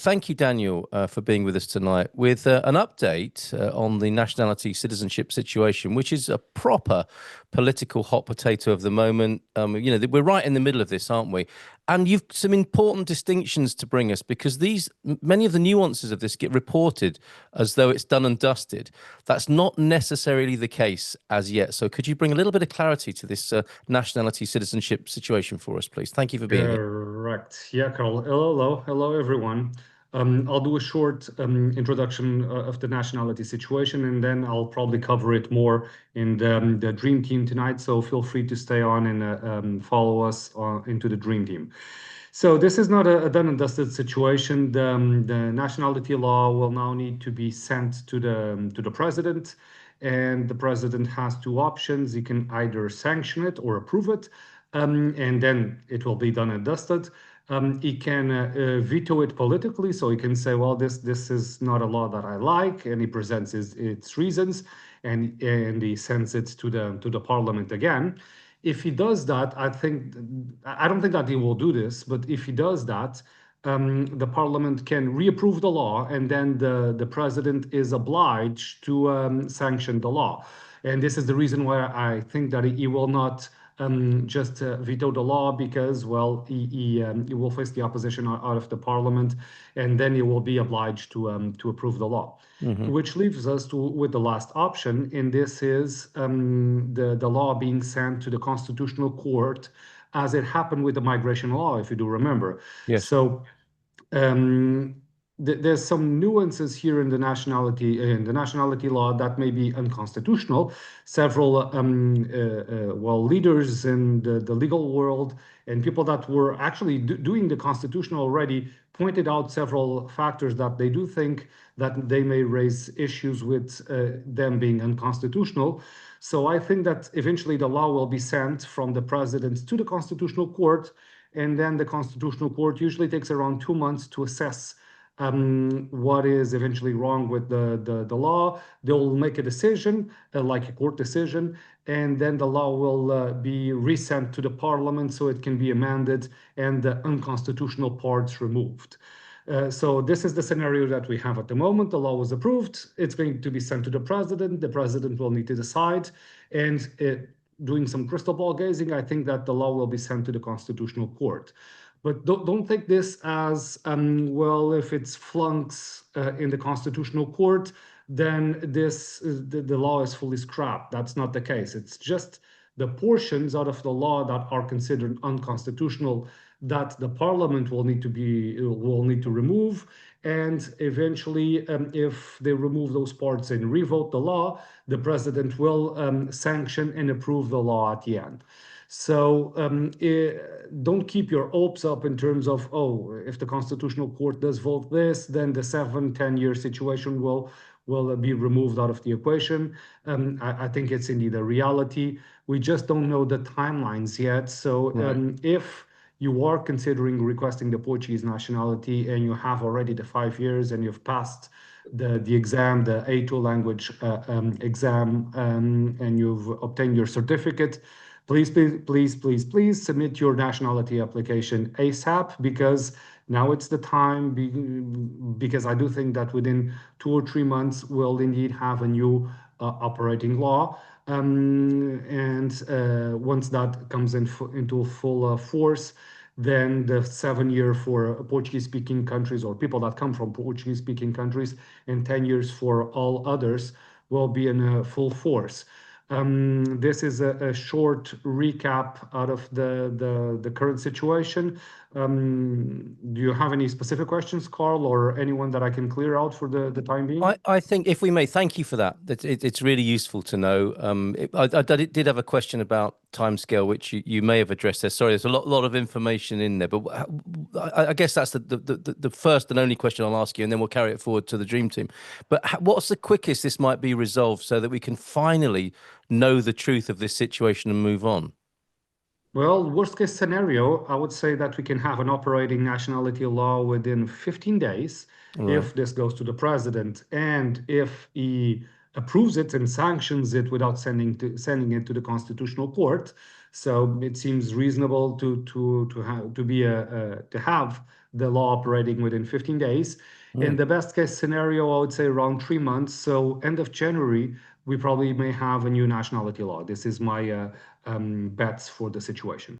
Thank you, Daniel, for being with us tonight with an update on the nationality citizenship situation, which is a proper political hot potato of the moment. We're right in the middle of this, aren't we? And you've some important distinctions to bring us because many of the nuances of this get reported as though it's done and dusted. That's not necessarily the case as yet. So could you bring a little bit of clarity to this nationality citizenship situation for us, please? Thank you for being here. Correct. Yeah, Carl. Hello, everyone. I'll do a short introduction of the nationality situation, and then I'll probably cover it more in the Dream Team tonight. So feel free to stay on and follow us into the Dream Team. So this is not a done and dusted situation. The nationality law will now need to be sent to the president, and the president has two options. He can either sanction it or approve it, and then it will be done and dusted. He can veto it politically, so he can say, well, this is not a law that I like, and he presents its reasons, and he sends it to the parliament again. If he does that, I don't think that he will do this, but if he does that, the parliament can reapprove the law, and then the president is obliged to sanction the law. And this is the reason why I think that he will not just veto the law, because, well, he will face the opposition out of the parliament, and then he will be obliged to approve the law. Mm-hmm. Which leaves us with the last option, and this is the law being sent to the Constitutional Court, as it happened with the migration law, if you do remember. Yes. So there's some nuances here in the nationality law that may be unconstitutional. Several leaders in the legal world and people that were actually doing the constitution already pointed out several factors that they do think that they may raise issues with them being unconstitutional. So I think that eventually the law will be sent from the president to the Constitutional Court, and then the Constitutional Court usually takes around 2 months to assess what is eventually wrong with the law. They'll make a decision, like a court decision, and then the law will be resent to the parliament so it can be amended and the unconstitutional parts removed. So this is the scenario that we have at the moment. The law was approved. It's going to be sent to the president. The president will need to decide. And doing some crystal ball gazing, I think that the law will be sent to the Constitutional Court. But don't take this as, well, if it's flunks in the Constitutional Court, then the law is fully scrapped. That's not the case. It's just the portions out of the law that are considered unconstitutional that the parliament will need to remove, and eventually, if they remove those parts and revote the law, the president will sanction and approve the law at the end. So don't keep your hopes up in terms of, oh, if the Constitutional Court does vote this, then the 7-10 year situation will be removed out of the equation. I think it's indeed a reality. We just don't know the timelines yet. So right. If you are considering requesting the Portuguese nationality and you have already the 5 years and you've passed the exam, the A2 language exam, and you've obtained your certificate, please submit your nationality application ASAP, because now it's the time, because I do think that within 2 or 3 months we'll indeed have a new operating law. And once that comes into full force, then the 7 year for Portuguese-speaking countries or people that come from Portuguese-speaking countries and 10 years for all others will be in full force. This is a short recap out of the current situation. Do you have any specific questions, Carl, or anyone that I can clear out for the time being? I think, if we may, thank you for that. It's really useful to know. I did have a question about timescale, which you may have addressed there. Sorry, there's a lot of information in there, but I guess that's the first and only question I'll ask you, and then we'll carry it forward to the Dream Team. But what's the quickest this might be resolved so that we can finally know the truth of this situation and move on? Well, worst case scenario, I would say that we can have an operating nationality law within 15 days, right, if this goes to the president, and if he approves it and sanctions it without sending it to the Constitutional Court. So it seems reasonable to have the law operating within 15 days. In the best case scenario, I would say around 3 months. So end of January, we probably may have a new nationality law. This is my bets for the situation.